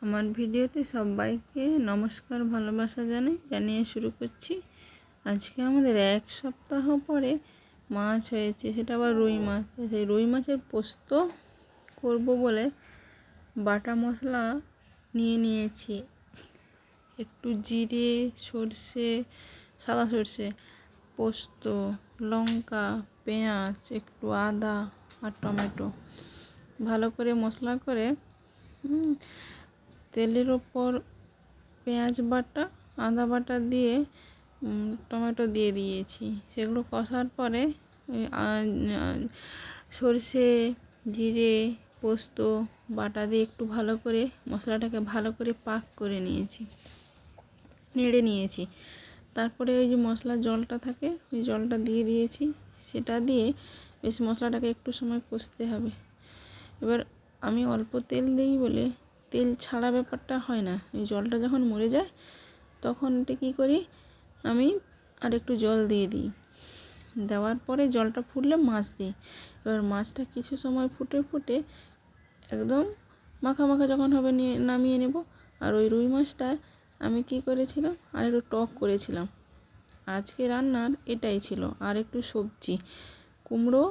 আমার ভিডিওতে সবাইকে নমস্কার ভালোবাসা জানিয়ে শুরু করছি। আজকে আমাদের এক সপ্তাহ পরে মাছ হয়েছে, সেটা আবার রুই মাছ। সেই রুই মাছের পোস্ত করব বলে বাটা মশলা নিয়েছি। একটু জিরে, সর্ষে, সাদা সর্ষে, পোস্ত, লঙ্কা, পেঁয়াজ, একটু আদা আর টমেটো ভালো করে মশলা করে তেলের ওপর পেঁয়াজ বাটা, আদা বাটা দিয়ে টমেটো দিয়ে দিয়েছি। সেগুলো কষার পরে সর্ষে, জিরে, পোস্ত বাটা দিয়ে একটু ভালো করে মশলাটাকে ভালো করে পাক করে নেড়ে নিয়েছি। তারপরে ওই যে মশলার জলটা থাকে, ওই জলটা দিয়ে দিয়েছি। সেটা দিয়ে বেশ মশলাটাকে একটু সময় কষতে হবে। এবার আমি অল্প তেল দিই বলে তেল ছাড়া ব্যাপারটা হয় না। এই জলটা যখন মরে যায় তখন কী করি, আমি আর একটু জল দিয়ে দিই। দেওয়ার পরে জলটা ফুটলে মাছ দিই। এবার মাছটা কিছু সময় ফুটে একদম মাখা মাখা যখন হবে নামিয়ে নেব। আর ওই রুই মাছটা আমি কি করেছিলাম, আর একটু টক করেছিলাম। আজকে রান্নার এটাই ছিল। আর একটু সবজি, কুমড়ো,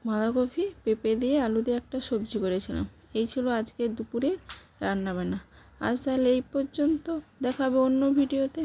বাঁধাকপি, পেঁপে দিয়ে আলু দিয়ে একটা সবজি করেছিলাম। এই ছিল আজকে দুপুরে রান্নাবান্না। আজ তাহলে এই পর্যন্ত, দেখা হবে অন্য ভিডিওতে।